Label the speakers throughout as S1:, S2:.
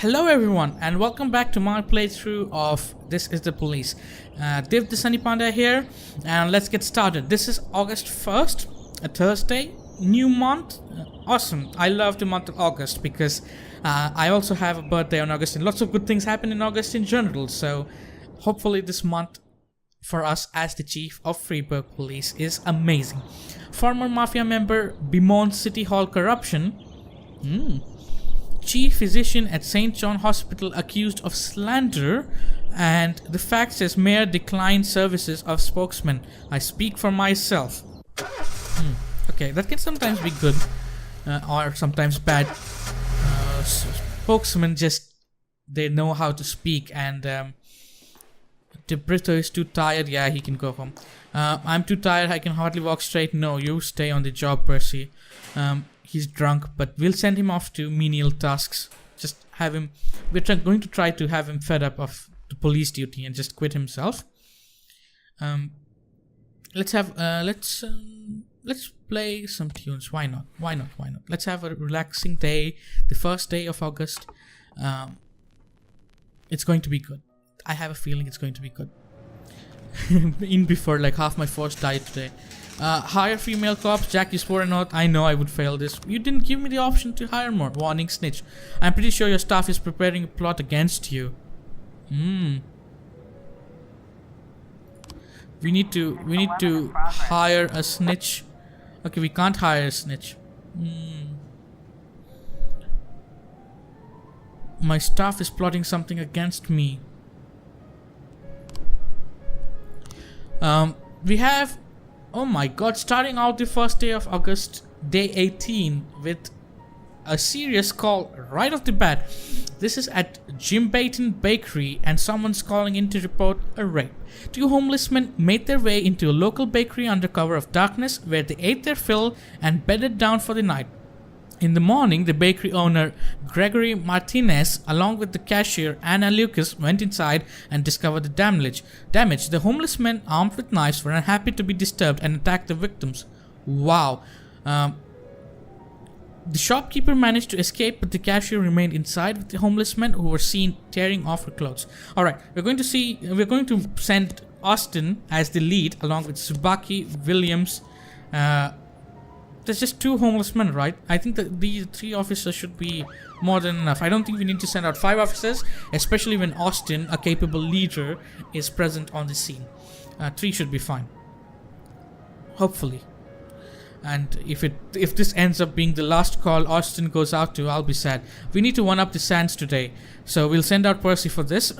S1: Hello everyone and welcome back to my playthrough of This is the Police. Div the Sunny Panda here and let's get started. This is August 1st, a Thursday, new month. Awesome. I love the month of August because I also have a birthday on August and lots of good things happen in August in general. So hopefully this month for us as the Chief of Freiburg Police is amazing. Former Mafia member bemoans City Hall corruption. Chief physician at St. John Hospital accused of slander, and the fact says mayor declined services of spokesman. I speak for myself. Okay, that can sometimes be good or sometimes bad. Spokesmen just, they know how to speak, and De Brito is too tired. Yeah, he can go home. I'm too tired, I can hardly walk straight. No, you stay on the job, Percy. He's drunk, but we'll send him off to menial tasks. Just have him. We're going to try to have him fed up of the police duty and just quit himself. Let's play some tunes. Why not? Let's have a relaxing day. The first day of August. It's going to be good. I have a feeling it's going to be good. Before like half my force died today. Hire female cops. Jack is poor or not? I know I would fail this. You didn't give me the option to hire more. Warning, snitch. I'm pretty sure your staff is preparing a plot against you. We need to hire a snitch. Okay, we can't hire a snitch. My staff is plotting something against me. We have, oh my god, starting out the first day of August, day 18, with a serious call right off the bat. This is at Jim Baton Bakery and someone's calling in to report a rape. Two homeless men made their way into a local bakery under cover of darkness where they ate their fill and bedded down for the night. In the morning, the bakery owner, Gregory Martinez, along with the cashier, Anna Lucas, went inside and discovered the damage. The homeless men, armed with knives, were unhappy to be disturbed and attacked the victims. Wow. The shopkeeper managed to escape, but the cashier remained inside with the homeless men who were seen tearing off her clothes. Alright, we're going to send Austin as the lead, along with Subaki, Williams. There's just two homeless men, right? I think that these three officers should be more than enough. I don't think we need to send out 5 officers, especially when Austin, a capable leader, is present on the scene. 3 should be fine. Hopefully. And if this ends up being the last call Austin goes out to, I'll be sad. We need to one-up the Sands today, so we'll send out Percy for this.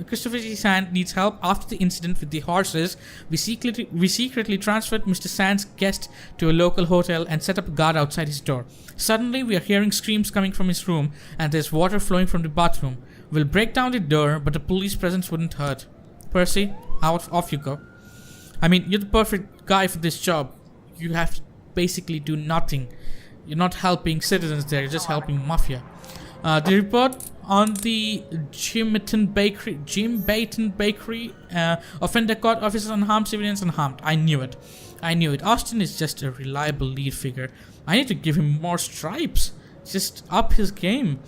S1: Christopher G. Sand needs help after the incident with the horses. We secretly transferred Mr. Sand's guest to a local hotel and set up a guard outside his door. Suddenly, we are hearing screams coming from his room, and there's water flowing from the bathroom. We'll break down the door, but a police presence wouldn't hurt. Percy, off you go. I mean, you're the perfect guy for this job. You have to basically do nothing. You're not helping citizens there, you're just helping mafia. The report on the Jim Baton Bakery, offender caught, officers unharmed, civilians unharmed. I knew it. Austin is just a reliable lead figure. I need to give him more stripes. Just up his game.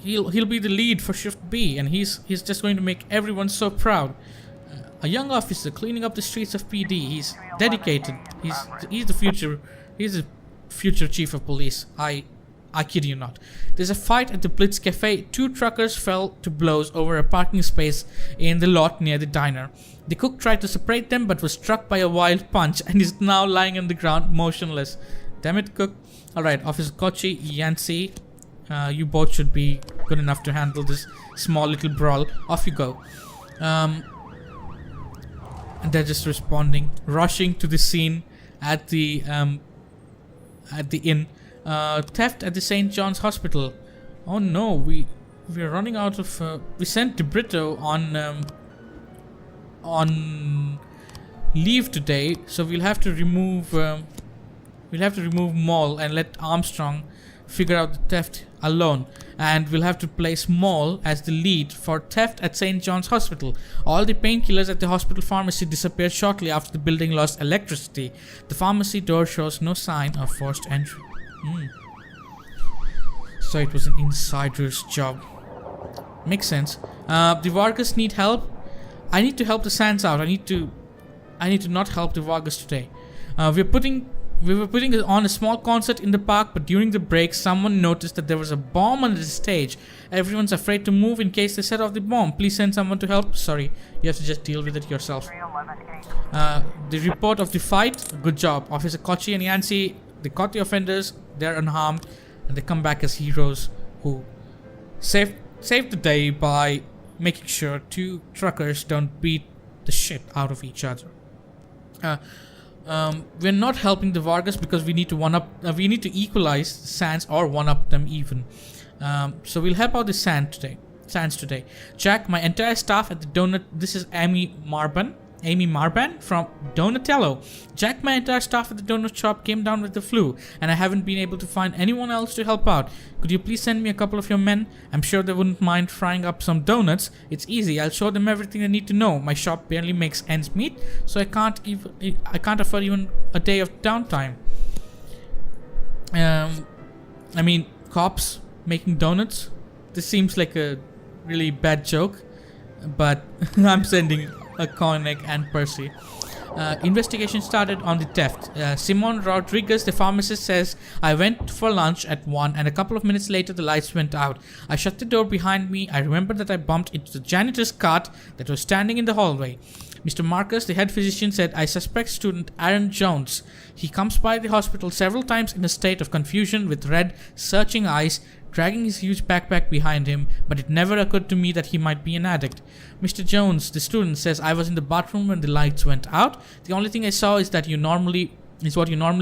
S1: He'll be the lead for Shift B, and he's just going to make everyone so proud. A young officer cleaning up the streets of PD. He's dedicated. He's the future. He's the future chief of police. I kid you not. There's a fight at the Blitz Cafe. 2 truckers fell to blows over a parking space in the lot near the diner. The cook tried to separate them but was struck by a wild punch and is now lying on the ground motionless. Damn it, cook. Alright, Officer Kochi, Yancy, you both should be good enough to handle this small little brawl. Off you go. And they're just responding, rushing to the scene at the inn. Theft at the St. John's Hospital. Oh no, we're running out of. We sent De Brito on leave today, so we'll have to remove Maul and let Armstrong figure out the theft alone. And we'll have to place Maul as the lead for theft at St. John's Hospital. All the painkillers at the hospital pharmacy disappeared shortly after the building lost electricity. The pharmacy door shows no sign of forced entry. So it was an insider's job. Makes sense. The Vargas need help. I need to help the Sands out. I need to not help the Vargas today. We were putting on a small concert in the park, but during the break, someone noticed that there was a bomb on the stage. Everyone's afraid to move in case they set off the bomb. Please send someone to help. Sorry, you have to just deal with it yourself. The report of the fight. Good job, Officer Kochi and Yancy. They caught the offenders. They're unharmed, and they come back as heroes who saved the day by making sure two truckers don't beat the shit out of each other. We're not helping the Vargas because we need to we need to equalize the Sands or one up them even. So we'll help out the Sands today. Jack, my entire staff at the donut. This is Amy Marban from Donatello. Jack, my entire staff at the donut shop came down with the flu, and I haven't been able to find anyone else to help out. Could you please send me a couple of your men? I'm sure they wouldn't mind frying up some donuts. It's easy. I'll show them everything they need to know. My shop barely makes ends meet, so I can't afford even a day of downtime. I mean, cops making donuts. This seems like a really bad joke, but I'm sending a Koenig and Percy. Investigation started on the theft. Simon Rodriguez, the pharmacist, says, I went for lunch at 1 and a couple of minutes later the lights went out. I shut the door behind me. I remember that I bumped into the janitor's cart that was standing in the hallway. Mr. Marcus, the head physician, said, I suspect student Aaron Jones. He comes by the hospital several times in a state of confusion with red, searching eyes, dragging his huge backpack behind him, but it never occurred to me that he might be an addict. Mr. Jones, the student, says, I was in the bathroom when the lights went out. The only thing I saw is what you normally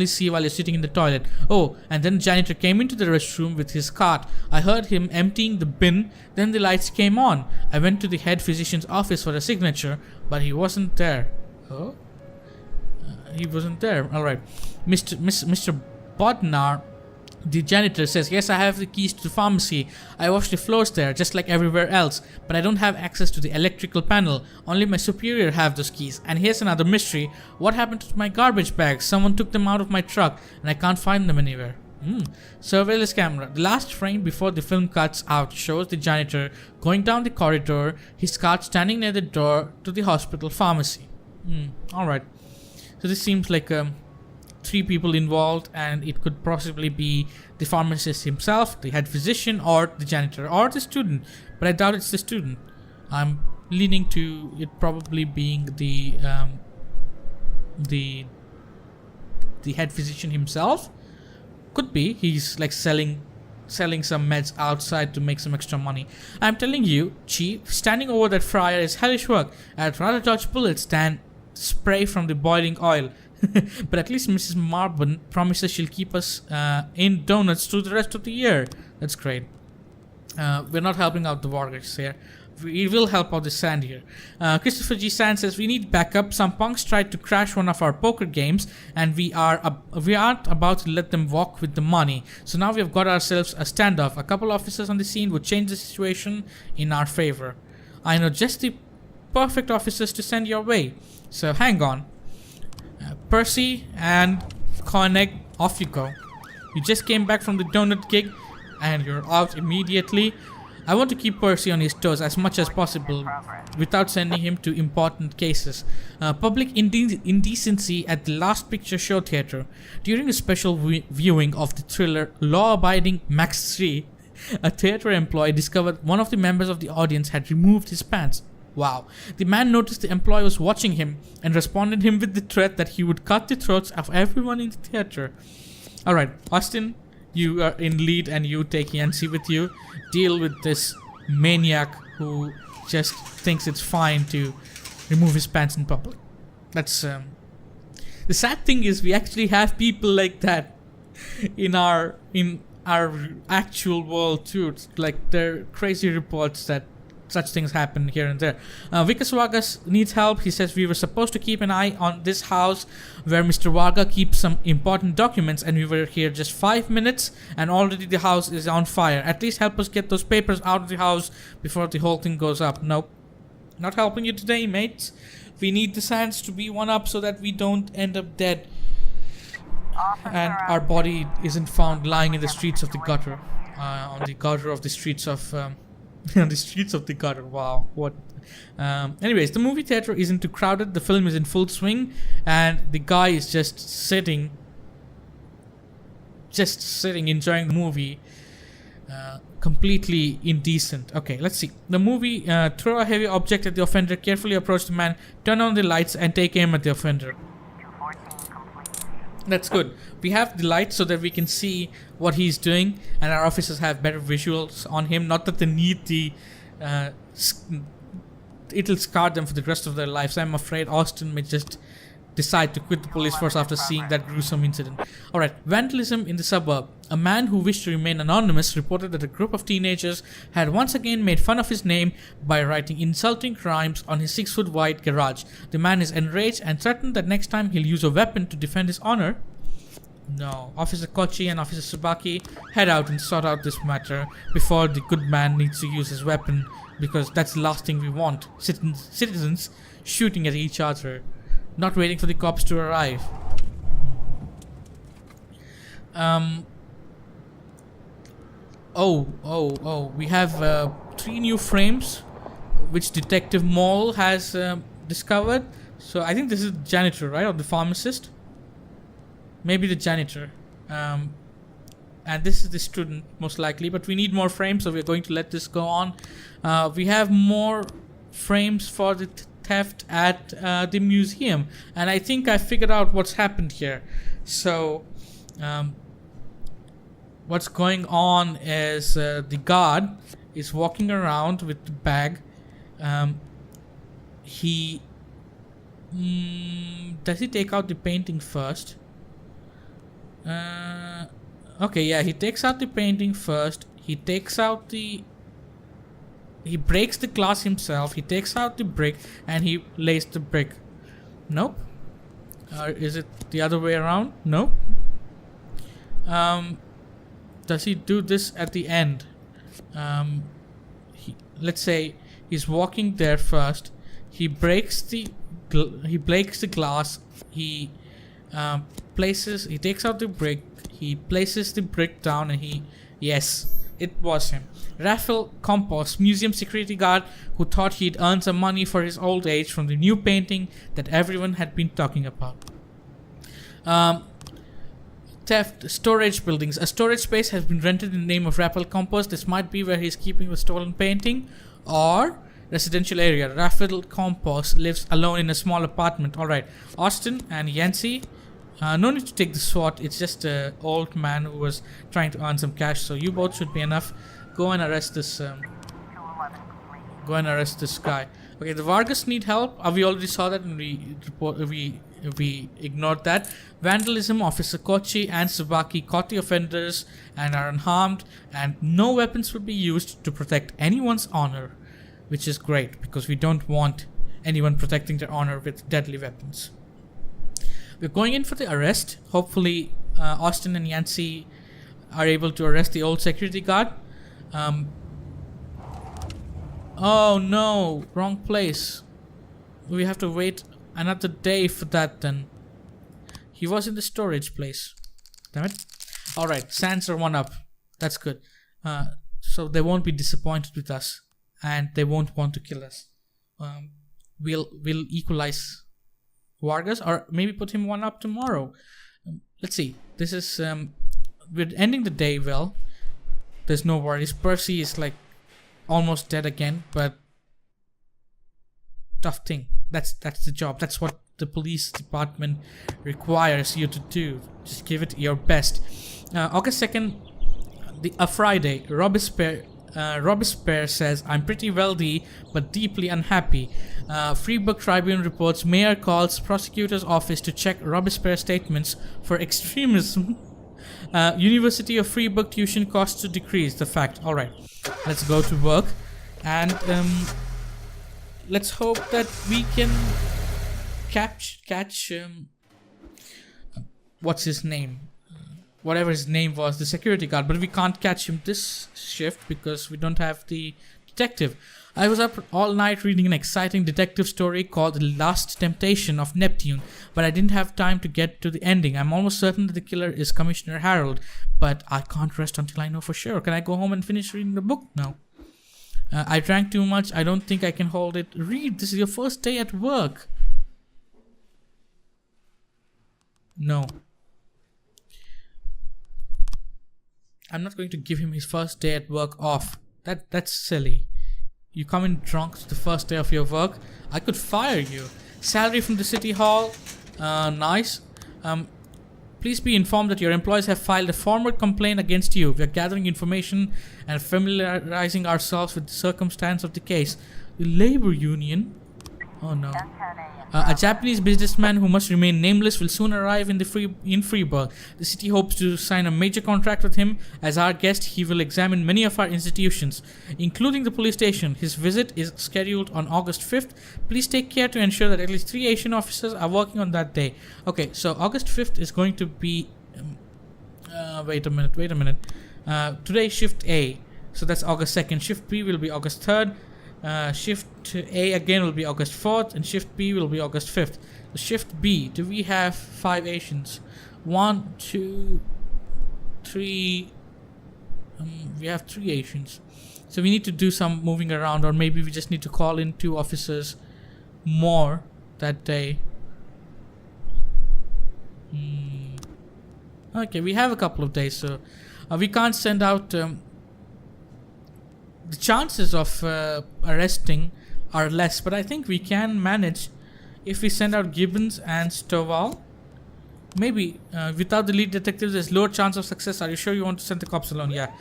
S1: see while you're sitting in the toilet. Oh, and then the janitor came into the restroom with his cart. I heard him emptying the bin, then the lights came on. I went to the head physician's office for a signature, but he wasn't there. Oh? He wasn't there. Alright. Mr. Bodnar, the janitor, says, yes, I have the keys to the pharmacy. I wash the floors there, just like everywhere else, but I don't have access to the electrical panel. Only my superior have those keys. And here's another mystery. What happened to my garbage bags? Someone took them out of my truck, and I can't find them anywhere. Surveillance camera. The last frame before the film cuts out shows the janitor going down the corridor, his cart standing near the door to the hospital pharmacy. Alright. So this seems like 3 people involved, and it could possibly be the pharmacist himself, the head physician, or the janitor, or the student. But I doubt it's the student. I'm leaning to it probably being the head physician himself. Could be he's like selling some meds outside to make some extra money. I'm telling you, Chief, standing over that fryer is hellish work. I'd rather dodge bullets than spray from the boiling oil. But at least Mrs. Marban promises she'll keep us in donuts through the rest of the year. That's great. We're not helping out the Vargas here. We will help out the Sand here. Christopher G. Sand says, we need backup. Some punks tried to crash one of our poker games, and we aren't about to let them walk with the money. So now we have got ourselves a standoff. A couple officers on the scene would change the situation in our favor. I know just the perfect officers to send your way. So hang on. Percy and Koenig, off you go. You just came back from the donut gig and you're out immediately. I want to keep Percy on his toes as much as possible without sending him to important cases. Public indecency at the Last Picture Show Theatre. During a special viewing of the thriller Law Abiding Max 3, a theatre employee discovered one of the members of the audience had removed his pants. Wow. The man noticed the employee was watching him and responded him with the threat that he would cut the throats of everyone in the theater. Alright, Austin, you are in lead and you take Yancy with you. Deal with this maniac who just thinks it's fine to remove his pants in public. That's the sad thing is we actually have people like that in our actual world too. It's like there are crazy reports that such things happen here and there. Vikas Vargas needs help. He says we were supposed to keep an eye on this house where Mr. Varga keeps some important documents, and we were here just 5 minutes and already the house is on fire. At least help us get those papers out of the house before the whole thing goes up. Nope. Not helping you today, mates. We need the Sands to be one up so that we don't end up dead and our body isn't found lying in the streets of the gutter. on the gutter of the streets of on the streets of the gutter. Wow, what? Anyways, the movie theater isn't too crowded. The film is in full swing, and the guy is just sitting, enjoying the movie. Completely indecent. Okay, let's see. The movie, throw a heavy object at the offender, carefully approach the man, turn on the lights, and take aim at the offender. That's good. We have the lights so that we can see what he's doing, and our officers have better visuals on him. Not that they need the... it'll scar them for the rest of their lives. I'm afraid Austin may just decide to quit the police force after seeing that gruesome incident. Alright, vandalism in the suburb. A man who wished to remain anonymous reported that a group of teenagers had once again made fun of his name by writing insulting rhymes on his 6-foot wide garage. The man is enraged and threatened that next time he'll use a weapon to defend his honor. No, Officer Kochi and Officer Tsubaki head out and sort out this matter before the good man needs to use his weapon, because that's the last thing we want. Citizens shooting at each other, not waiting for the cops to arrive. We have 3 new frames which Detective Moll has discovered. So I think this is the janitor, right? Or the pharmacist? Maybe the janitor. And this is the student, most likely. But we need more frames, so we're going to let this go on. We have more frames for the theft at the museum. And I think I figured out what's happened here. So... what's going on is the guard is walking around with the bag. Does he take out the painting first? Okay, yeah, he takes out the painting first. He breaks the glass himself. He takes out the brick and he lays the brick. Nope. Or is it the other way around? Nope. Does he do this at the end? Let's say he's walking there first. He breaks the glass. He takes out the brick. He places the brick down, and yes, it was him. Raphael Campos, museum security guard, who thought he'd earn some money for his old age from the new painting that everyone had been talking about. Theft, storage buildings. A storage space has been rented in the name of Raphael Campos. This might be where he's keeping the stolen painting, or residential area. Raphael Campos lives alone in a small apartment. Alright, Austin and Yancy, no need to take the SWAT. It's just an old man who was trying to earn some cash, so you both should be enough. Go and arrest this guy. Okay, the Vargas need help. We already saw that and we ignored that. Vandalism, Officer Kochi and Tsubaki caught the offenders and are unharmed, and no weapons will be used to protect anyone's honor, which is great because we don't want anyone protecting their honor with deadly weapons. We're going in for the arrest. Hopefully Austin and Yancy are able to arrest the old security guard. Oh no, wrong place. We have to wait another day for that then. He was in the storage place. Damn it. Alright, Sands are 1 up. That's good. So they won't be disappointed with us. And they won't want to kill us. We'll equalize Vargas, or maybe put him 1 up tomorrow. Let's see. This is we're ending the day well. There's no worries. Percy is like almost dead again, but tough thing. That's the job. That's what the police department requires you to do. Just give it your best. August 2nd, a Friday. Robespierre says, I'm pretty wealthy but deeply unhappy. Freiburg Tribune reports mayor calls prosecutor's office to check Robespierre statements for extremism. University of Freiburg tuition costs to decrease. The fact. Alright, let's go to work. And let's hope that we can catch what's his name? Whatever his name was, the security guard, but we can't catch him this shift because we don't have the detective. I was up all night reading an exciting detective story called The Last Temptation of Neptune, but I didn't have time to get to the ending. I'm almost certain that the killer is Commissioner Harold, but I can't rest until I know for sure. Can I go home and finish reading the book? No. I drank too much. I don't think I can hold it. Read. This is your first day at work. No. I'm not going to give him his first day at work off. That's silly. You come in drunk the first day of your work. I could fire you. Salary from the city hall. Nice. Please be informed that your employees have filed a formal complaint against you. We are gathering information and familiarizing ourselves with the circumstance of the case. The labor union? Oh no. A Japanese businessman who must remain nameless will soon arrive in Freeburg. The city hopes to sign a major contract with him. As our guest, he will examine many of our institutions, including the police station. His visit is scheduled on August 5th. Please take care to ensure that at least 3 Asian officers are working on that day. Okay, so August 5th is going to be... wait a minute. Today's shift A. So that's August 2nd. Shift B will be August 3rd. Shift A again will be August 4th, and Shift B will be August 5th. The Shift B, do we have 5 Asians? 1, 2, 3. We have 3 Asians. So we need to do some moving around, or maybe we just need to call in 2 officers more that day. Okay, we have a couple of days, so we can't send out... the chances of arresting are less, but I think we can manage if we send out Gibbons and Stovall. Maybe without the lead detectives, there's lower chance of success. Are you sure you want to send the cops alone? Yeah.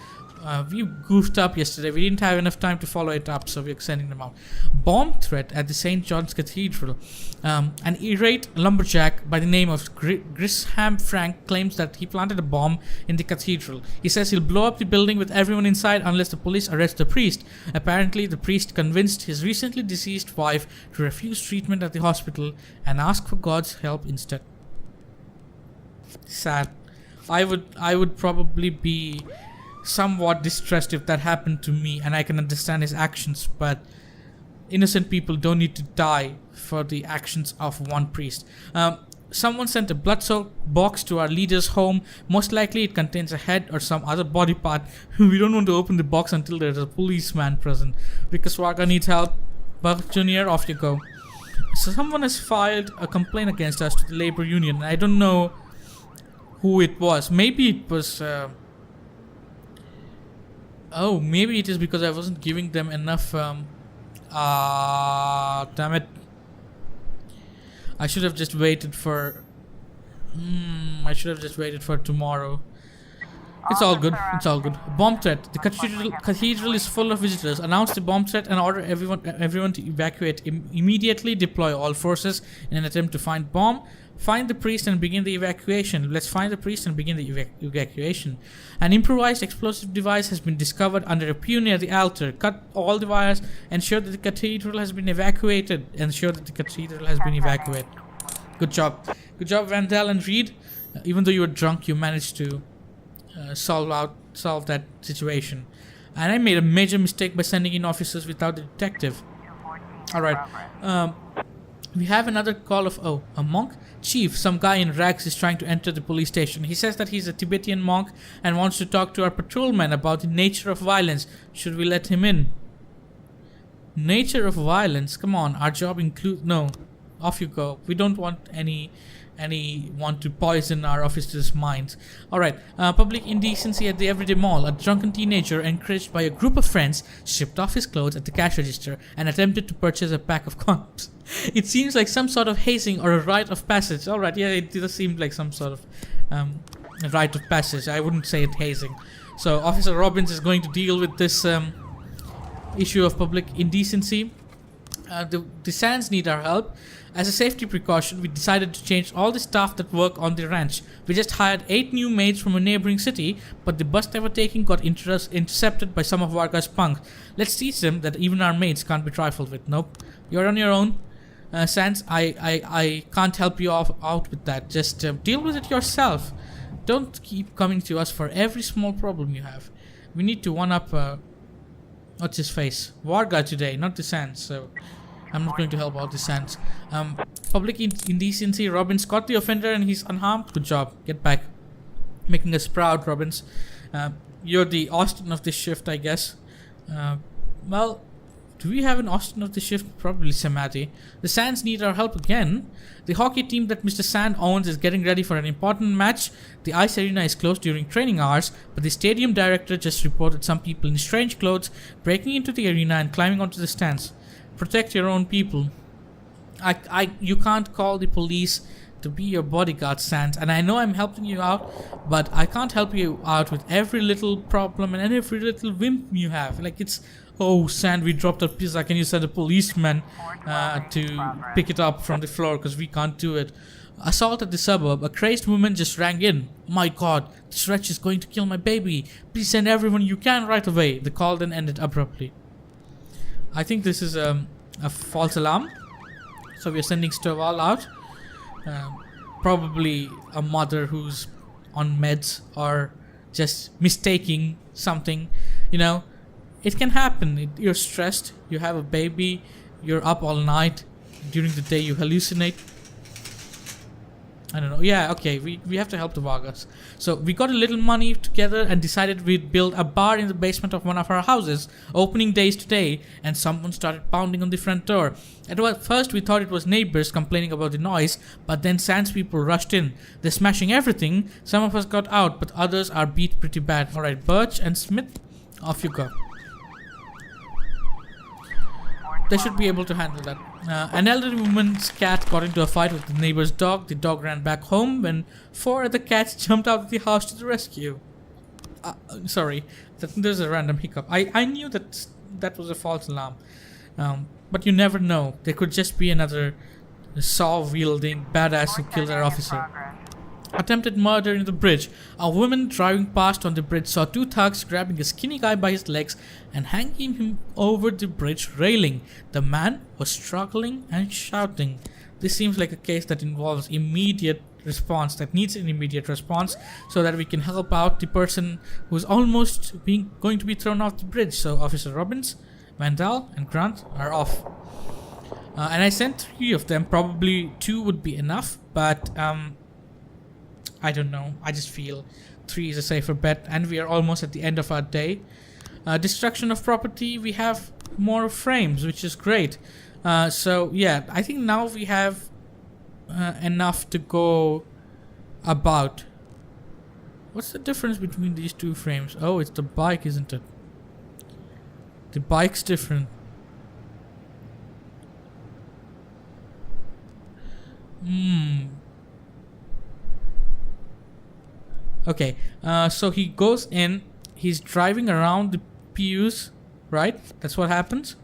S1: We goofed up yesterday. We didn't have enough time to follow it up, so we're sending them out. Bomb threat at the St. John's Cathedral. An irate lumberjack by the name of Grisham Frank claims that he planted a bomb in the cathedral. He says he'll blow up the building with everyone inside unless the police arrest the priest. Apparently, the priest convinced his recently deceased wife to refuse treatment at the hospital and ask for God's help instead. Sad. I would probably be somewhat distressed if that happened to me, and I can understand his actions, but innocent people don't need to die for the actions of one priest. Someone sent a blood-soaked box to our leader's home. Most likely it contains a head or some other body part. We don't want to open the box until there's a policeman present. Because Varga needs help. Buck Jr., off you go. So someone has filed a complaint against us to the labor union. I don't know who it was. Maybe it was... Oh, maybe it is because I wasn't giving them enough... damn it. I should have just waited for... I should have just waited for tomorrow. It's all good. It's all good. Bomb threat. The cathedral is full of visitors. Announce the bomb threat and order everyone to evacuate. Immediately deploy all forces in an attempt to find bomb. Find the priest and begin the evacuation. Let's find the priest and begin the evacuation. An improvised explosive device has been discovered under a pew near the altar. Cut all the wires. Ensure that the cathedral has been evacuated. Ensure that the cathedral has been evacuated. Good job. Good job, Vandal and Reed. Even though you were drunk, you managed to solve that situation. And I made a major mistake by sending in officers without the detective. Alright. We have another call of... Oh, a monk? Chief, some guy in rags is trying to enter the police station. He says that he's a Tibetan monk and wants to talk to our patrolman about the nature of violence. Should we let him in? Nature of violence? Come on, our job includes... No, off you go. We don't want anyone to poison our officers' minds. Alright, public indecency at the Everyday Mall. A drunken teenager, encouraged by a group of friends, stripped off his clothes at the cash register and attempted to purchase a pack of condoms. It seems like some sort of hazing or a rite of passage. Alright, yeah, it does seem like some sort of rite of passage. I wouldn't say it hazing. So, Officer Robbins is going to deal with this issue of public indecency. The Sands need our help. As a safety precaution, we decided to change all the staff that work on the ranch. We just hired 8 new maids from a neighboring city, but the bus they were taking got intercepted by some of Varga's punks. Let's teach them that even our maids can't be trifled with. Nope. You're on your own. Sands, I can't help you out with that. Just deal with it yourself. Don't keep coming to us for every small problem you have. We need to one-up what's his face? Varga today, not the Sands. So I'm not going to help out the Sands. Public indecency. Robbins caught the offender and he's unharmed. Good job. Get back. Making us proud, Robbins. You're the Austin of this shift, I guess. Well, do we have an Austin of the shift? Probably Samadhi. The Sands need our help again. The hockey team that Mr. Sand owns is getting ready for an important match. The ice arena is closed during training hours, but the stadium director just reported some people in strange clothes breaking into the arena and climbing onto the stands. Protect your own people. You can't call the police to be your bodyguard, Sands, and I know I'm helping you out, but I can't help you out with every little problem and every little whim you have. Like, it's, oh, Sand, we dropped a pizza, can you send a policeman to pick it up from the floor, because we can't do it. Assault at the suburb. A crazed woman just rang in. My god, this wretch is going to kill my baby. Please send everyone you can right away. The call then ended abruptly. I think this is a false alarm, so we're sending Stovall out. Probably a mother who's on meds or just mistaking something. You know, it can happen. You're stressed, you have a baby, you're up all night, during the day you hallucinate. I don't know. Yeah, okay, we have to help the Vargas. So we got a little money together and decided we'd build a bar in the basement of one of our houses. Opening day is today, and someone started pounding on the front door. At first we thought it was neighbors complaining about the noise, but then Sands people rushed in. They're smashing everything. Some of us got out, but others are beat pretty bad. Alright, Birch and Smith, off you go. They should be able to handle that. An elderly woman's cat got into a fight with the neighbor's dog. The dog ran back home when 4 other cats jumped out of the house to the rescue. Sorry, there's a random hiccup. I knew that was a false alarm. But you never know. There could just be another saw-wielding badass who killed our officer. Attempted murder in the bridge. A woman driving past on the bridge saw 2 thugs grabbing a skinny guy by his legs and hanging him over the bridge railing. The man was struggling and shouting. This seems like a case that involves immediate response, that needs an immediate response, so that we can help out the person who's almost going to be thrown off the bridge. So Officer Robbins, Vandal, and Grant are off. And I sent 3 of them. Probably 2 would be enough, but I don't know. I just feel 3 is a safer bet, and we are almost at the end of our day. Destruction of property. We have more frames, which is great. So yeah, I think now we have enough to go about. What's the difference between these 2 frames? Oh, it's the bike, isn't it? The bike's different. Okay, so he goes in, he's driving around the pews, right? That's what happens.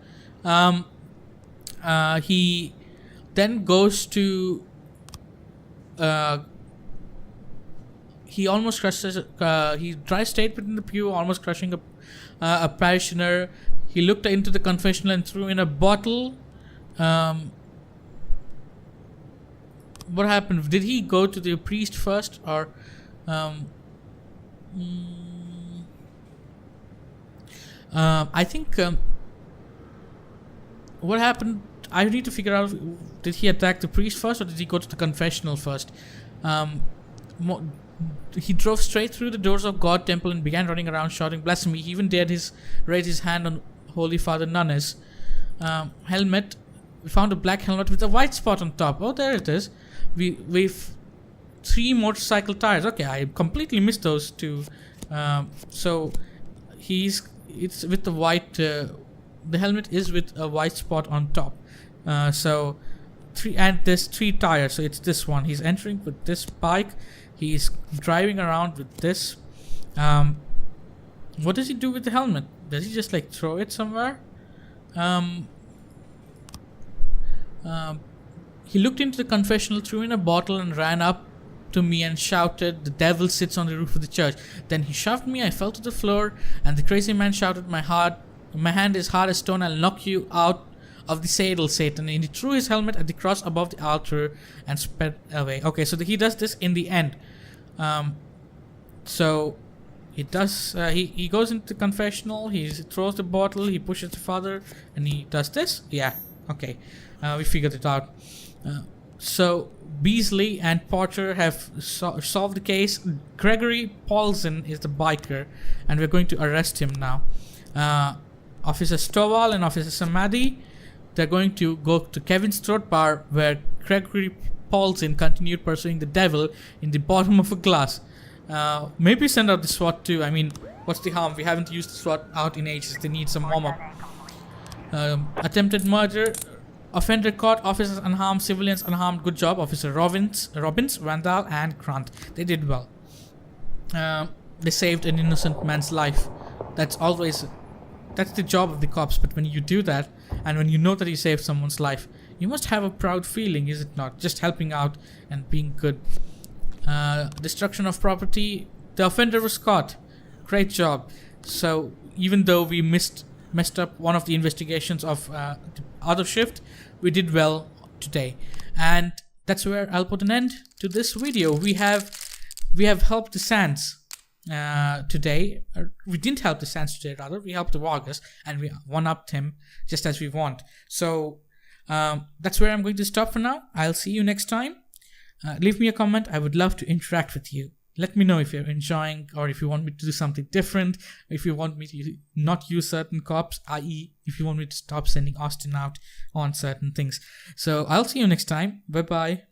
S1: He then goes to, he almost crushes, he drives straight within the pew, almost crushing a parishioner. He looked into the confessional and threw in a bottle. What happened? Did he go to the priest first, or I think what happened, I need to figure out, did he attack the priest first or did he go to the confessional first? He drove straight through the doors of God temple and began running around shouting blasphemy. He even dared raise his hand on Holy Father Nunez. Helmet. We found a black helmet with a white spot on top. Oh, there it is. We've 3 motorcycle tires. Okay, I completely missed those 2. So it's with the white. The helmet is with a white spot on top. So 3, and there's 3 tires. So it's this one. He's entering with this bike. He's driving around with this. What does he do with the helmet? Does he just like throw it somewhere? He looked into the confessional, threw in a bottle, and ran up to me and shouted, "The devil sits on the roof of the church." Then he shoved me. I fell to the floor, and the crazy man shouted, "My hand is hard as stone. I'll knock you out of the saddle, Satan." And he threw his helmet at the cross above the altar and sped away. Okay, so he does this in the end. So He does. He goes into the confessional. He throws the bottle. He pushes the father, and he does this. Yeah. Okay. We figured it out. So Beasley and Potter have solved the case. Gregory Paulson is the biker, and we're going to arrest him now. Officer Stovall and Officer Samadi, they're going to go to Kevin's throat bar, where Gregory Paulson continued pursuing the devil in the bottom of a glass. Maybe send out the SWAT too. I mean, what's the harm? We haven't used the SWAT out in ages. They need some warm up. Attempted murder. Offender caught. Officers unharmed. Civilians unharmed. Good job, Officer Robbins, Randall, and Grant. They did well. They saved an innocent man's life. That's the job of the cops. But when you do that, and when you know that you saved someone's life, you must have a proud feeling, is it not? Just helping out and being good. Destruction of property. The offender was caught. Great job. So even though we messed up one of the investigations of the other shift, we did well today. And that's where I'll put an end to this video. We have helped the Sands today. We didn't help the Sands today, rather. We helped the Vargas, and we one-upped him just as we want. So that's where I'm going to stop for now. I'll see you next time. Leave me a comment. I would love to interact with you. Let me know if you're enjoying, or if you want me to do something different, if you want me to not use certain cops, i.e. if you want me to stop sending Austin out on certain things. So I'll see you next time. Bye bye.